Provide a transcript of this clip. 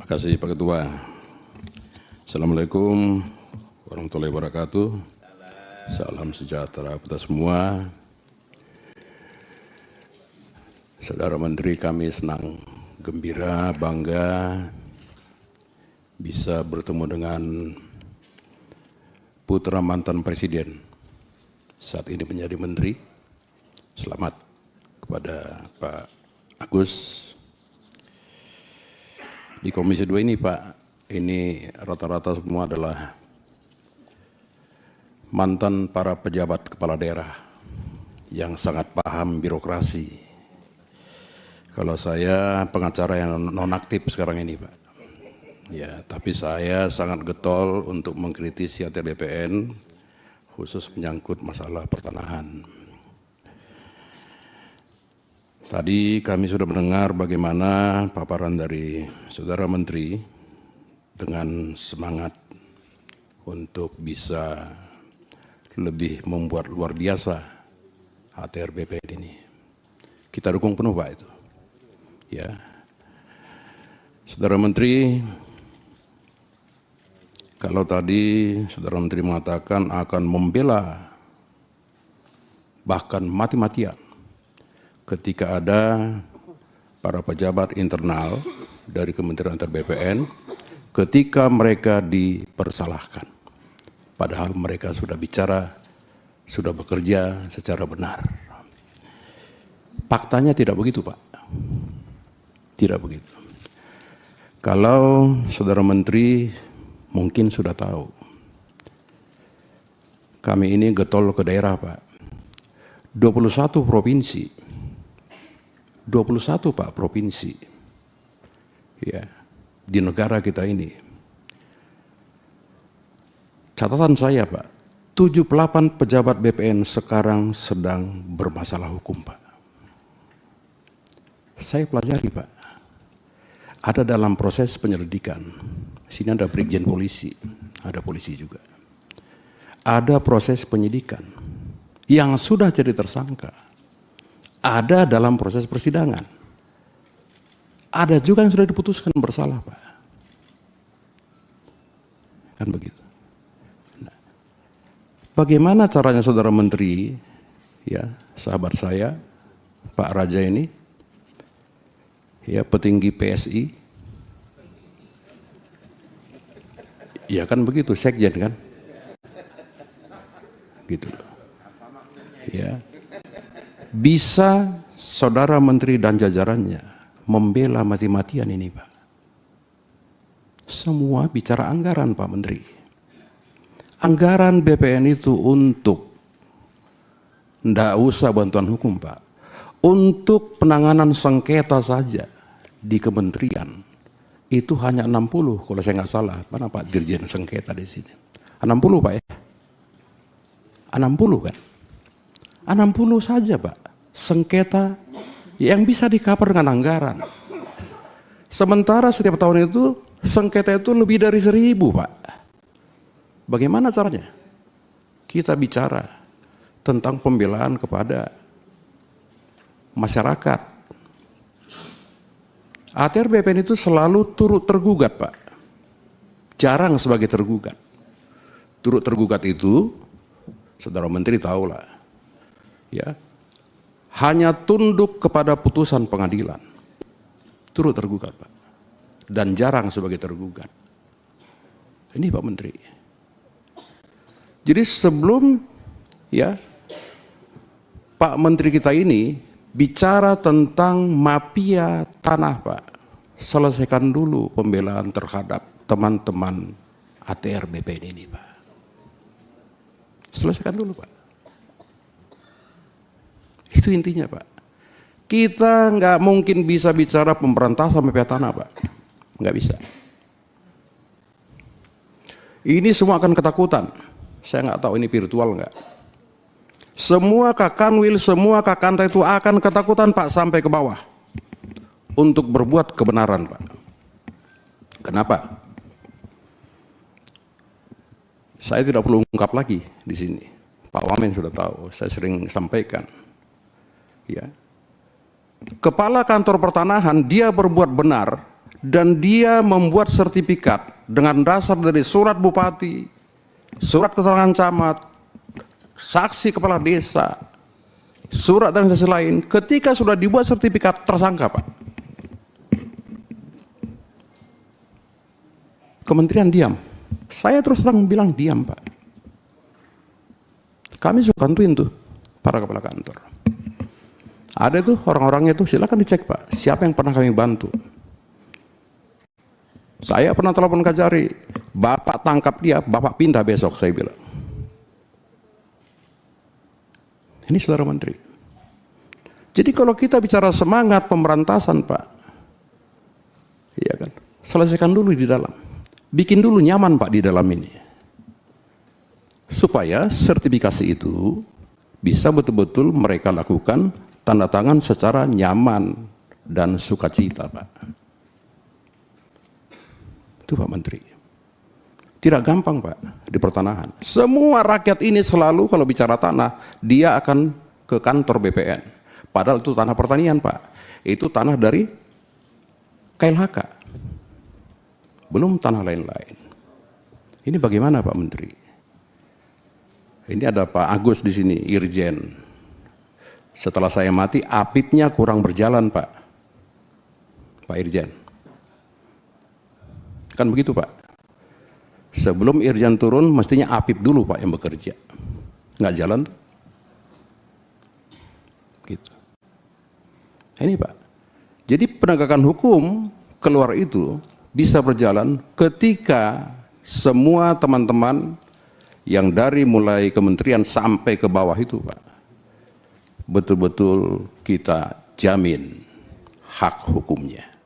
Terima kasih Pak Ketua. Assalamualaikum warahmatullahi wabarakatuh. Salam sejahtera kita semua. Saudara Menteri, kami senang, gembira, bangga bisa bertemu dengan putra mantan Presiden saat ini menjadi Menteri. Selamat kepada Pak Agus. Di Komisi 2 ini Pak, ini rata-rata semua adalah mantan para pejabat kepala daerah yang sangat paham birokrasi. Kalau saya pengacara yang nonaktif sekarang ini Pak. Ya, tapi saya sangat getol untuk mengkritisi ATR BPN khusus menyangkut masalah pertanahan. Tadi kami sudah mendengar bagaimana paparan dari Saudara Menteri dengan semangat untuk bisa lebih membuat luar biasa ATR BPN ini. Kita dukung penuh Pak itu. Ya. Saudara Menteri, kalau tadi Saudara Menteri mengatakan akan membela bahkan mati-matian ketika ada para pejabat internal dari Kementerian ATR BPN ketika mereka dipersalahkan. Padahal mereka sudah bicara, sudah bekerja secara benar. Faktanya tidak begitu Pak. Tidak begitu. Kalau Saudara Menteri mungkin sudah tahu, kami ini getol ke daerah Pak. 21 provinsi. 21 Pak provinsi ya di negara kita ini. Catatan saya Pak, 78 pejabat BPN sekarang sedang bermasalah hukum Pak. Saya pelajari Pak, ada dalam proses penyelidikan. Sini ada Brigjen Polisi, ada polisi juga. Ada proses penyidikan yang sudah jadi tersangka. Ada dalam proses persidangan. Ada juga yang sudah diputuskan bersalah Pak. Kan begitu. Nah, bagaimana caranya Saudara Menteri, ya sahabat saya, Pak Raja ini, ya petinggi PSI, ya kan begitu, sekjen kan, gitu. Ya, bisa Saudara Menteri dan jajarannya membela mati-matian ini Pak. Semua bicara anggaran Pak Menteri. Anggaran BPN itu untuk, ndak usah bantuan hukum Pak, untuk penanganan sengketa saja di kementerian itu hanya 60 kalau saya nggak salah. Mana Pak Dirjen sengketa di sini? 60 Pak ya? 60 kan? 60 saja Pak sengketa yang bisa di-cover dengan anggaran. Sementara setiap tahun itu sengketa itu lebih dari 1000 Pak. Bagaimana caranya? Kita bicara tentang pembelaan kepada masyarakat. ATR BPN itu selalu turut tergugat Pak. Jarang sebagai tergugat. Turut tergugat itu, Saudara Menteri tahulah, ya, hanya tunduk kepada putusan pengadilan. Turut tergugat Pak. Dan jarang sebagai tergugat. Ini Pak Menteri. Jadi sebelum ya Pak Menteri kita ini bicara tentang mafia tanah Pak, selesaikan dulu pembelaan terhadap teman-teman ATR BPN ini Pak. Selesaikan dulu Pak. Itu intinya Pak. Kita nggak mungkin bisa bicara pemberantasan mafia tanah Pak. Nggak bisa. Ini semua akan ketakutan. Saya nggak tahu ini virtual nggak. Semua Kakanwil, semua Kakanta itu akan ketakutan Pak sampai ke bawah. Untuk berbuat kebenaran Pak. Kenapa? Saya tidak perlu ungkap lagi di sini. Pak Wamen sudah tahu, saya sering sampaikan. Ya. Kepala kantor pertanahan dia berbuat benar dan dia membuat sertifikat dengan dasar dari surat bupati, surat keterangan camat, saksi kepala desa, surat dan saksi lain, ketika sudah dibuat sertifikat tersangka, Pak. Kementerian diam. Saya terus terang bilang diam, Pak. Kami suka bantuin tuh para kepala kantor. Ada tuh orang-orangnya tuh, silakan dicek, Pak. Siapa yang pernah kami bantu? Saya pernah telepon Kajari, Bapak tangkap dia, Bapak pindah besok, saya bilang. Ini saudara menteri. Jadi kalau kita bicara semangat pemberantasan, Pak, iya kan, selesaikan dulu di dalam. Bikin dulu nyaman, Pak, di dalam ini. Supaya sertifikasi itu bisa betul-betul mereka lakukan tanda tangan secara nyaman dan sukacita, Pak. Itu Pak Menteri. Tidak gampang, Pak, di pertanahan. Semua rakyat ini selalu kalau bicara tanah, dia akan ke kantor BPN. Padahal itu tanah pertanian, Pak. Itu tanah dari KLHK. Belum tanah lain-lain. Ini bagaimana, Pak Menteri? Ini ada Pak Agus di sini, Irjen. Setelah saya mati, apipnya kurang berjalan, Pak. Pak Irjen. Kan begitu, Pak. Sebelum Irjen turun, mestinya apip dulu, Pak, yang bekerja. Nggak jalan. Gitu. Ini, Pak. Jadi penegakan hukum keluar itu bisa berjalan ketika semua teman-teman yang dari mulai kementerian sampai ke bawah itu, Pak, betul-betul kita jamin hak hukumnya.